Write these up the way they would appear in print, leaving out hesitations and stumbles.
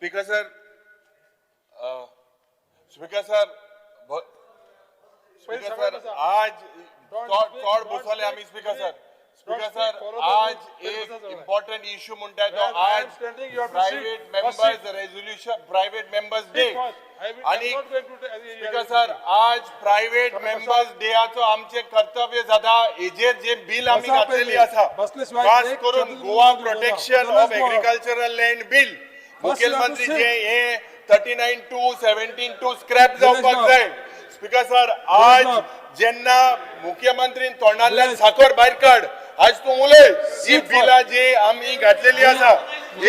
Speaker sir, speaker sir, speaker sir, आज चोड बसवले आम्ही स्पीकर सर. स्पीकर सर, आज एक इम्पॉर्टंट इश्यू म्हणताय तो आज private members resolution private members day आणि स्पीकर सर आज प्रायव्हेट मेंबर्स डेयाचो आमचे कर्तव्य जाता हेजेर जे बिल आम्ही घातलेली आसा खास करून Goa protection of agricultural land bill मुख्यमंत्री जे हे 39-17 स्क्रॅप जावपाक जाय. स्पीकर सर आज जेन्ना मुख्यमंत्रीन तोंडांतल्यान साखर भायर काड आज तू उलय ही बिलां जी आम्ही घातलेली आसा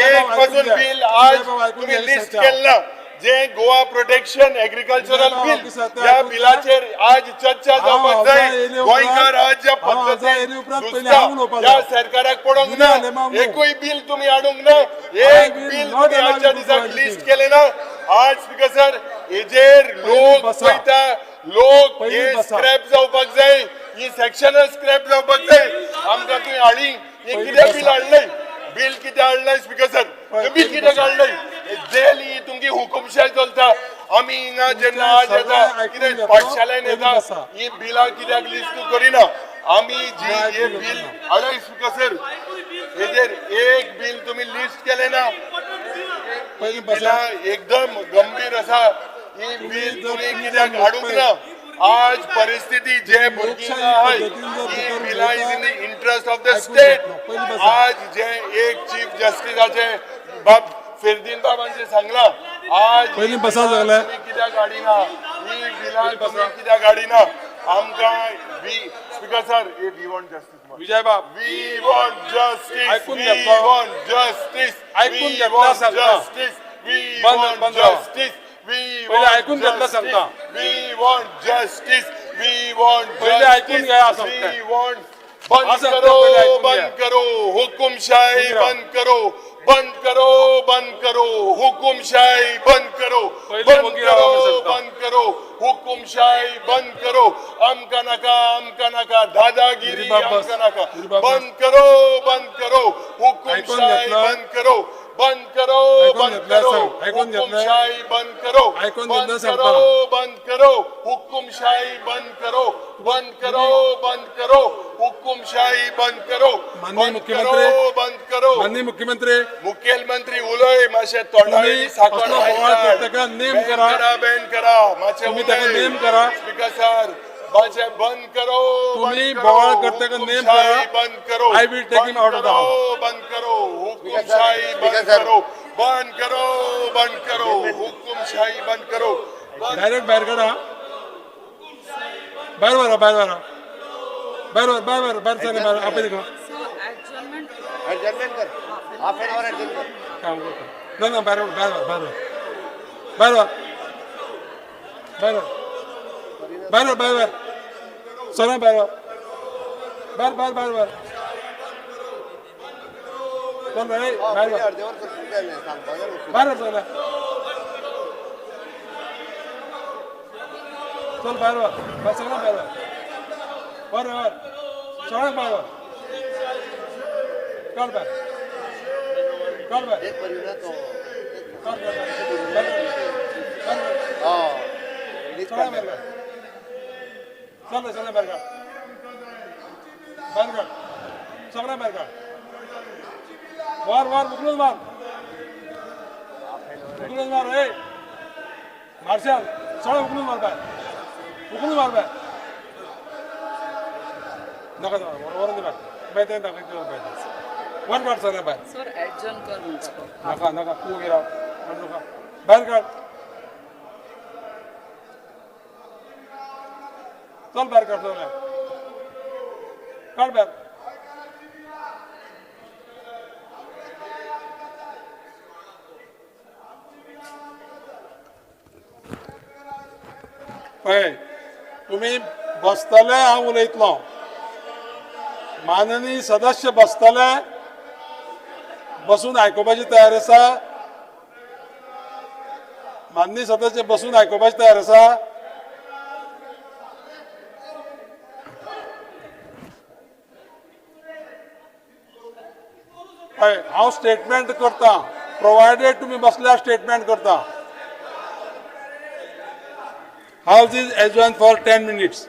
एक पासून बिल आज तुम्ही लिस्ट केला जे गोवा प्रोटेक्शन एग्रीकल्चरल बिल या बिलाचेर आज चर्चा जावपाक जाय. गोंयकार आज ज्या पद्धतीन या सरकाराक पडोंक ना एकूय बिल तुम्ही हाडूंक ना एक बिल तुम्ही आजच्या दिसाक लिस्ट केले ना. आज स्पीकर सर हेजेर लोक पळयता लोक हे स्क्रॅप जावपाक जाय ही सेक्शनल स्क्रॅप जावपाक जाय आमकां तुम्ही हाडी हे कित्याक बिल हाडलंय बिल कित्याक हाडलंय स्पीकर सर बिल कित्याक हाडलंय जेल ही तुमची हुकुमशाही चलता आम्ही हिंगा जेन्ना आज येता कितें पाठशाळेन येता ही बिलां कित्याक लिस्ट करिना आम्ही जी हे बिल हाडय स्पीकर सर हेजेर एक बिल तुम्ही लिस्ट केले ना ही बिलां एकदम गंभीर आसा ही बिल तुम्ही कित्याक हाडूंक ना. आज परिस्थिती जे भुरगीं आहाय ही बिलां is in the interest of the state. आज जे एक चीफ जस्टिसाचे बाब फिरदीन बाबांचे सांगला आज तुम्ही कित्याक हाडिना ही बिलां तुम्ही कित्याक हाडिना आमकां speaker sir we want justice Vijay बाब वी वॉन्ट जस्टिस ऐकून वी वॉन्ट जस्टिस ऐकून घेतला सांगता वी बंद वॉन्ट राव. जस्टिस पहिले ऐकून घेतला सांगता we want justice we want पहिले ऐकून घ्या सांगता वी वॉन्ट बंद करो बंद करो हुकुमशाही बंद करो बंद करो बंद करो हुकुमशाही बंद करो बंद करो बंद करो हुकुमशाही बंद करो आमका नाका दादागिरी आमका नाका बंद करो हुकुमशाही बंद करो बंद करो हुकुमशाही बंद करो बंद करो हुकुमशाही बंद करो बंद करो हुकुमशाही बंद करो बंद करो मुख्यमंत्री उलय मातशे तोंडाळी साखर नेम करा बॅन करा मातशे तुम्ही ताका नेम करा स्पीकर सर मातशे बंद करो तुम्ही बोवाळ करता का नेम करा बंद करो I will take him out of the house. बंद करो हुकुमशाही बंद करो बंद करो हुकुमशाही बंद करो डायरेक्ट बाहेर काढा बाहेर चालेल बाहेर आपण का एडजस्टमेंट कर हाफ एन आवर एडजस्टमेंट काम करतो नाही बाहेर चला बाहेर चल रे बाहेर अर्धेवर करतो सांग बाहेर चला चल बाहेर सगळं बाहेर सगळं बाहेर काढ बाहेर एक परिवार तो चला बाहेर काढ सगळं बाहेर काढ वार उकळून मार रे मार्शल सगळं उकळून मार बाहेर नका वरून दे बाहेर वन काढ सगळं बाहेर सर ऍडजन कर नका तू गिरा नका बाहेर काढ चल बाहेर काढ सगळं काढ बाहेर पळय तुम्ही बसतले हांव उलयतलो माननीय सदस्य बसतले बसून आयकुपाची तयार आसा माननीय सदस्य बसून आयकुपाची तयार आसा हांव स्टेटमेंट करता प्रोवायडेड तुम्ही बसल्यार स्टेटमेंट करता. House is adjourn for 10 minutes.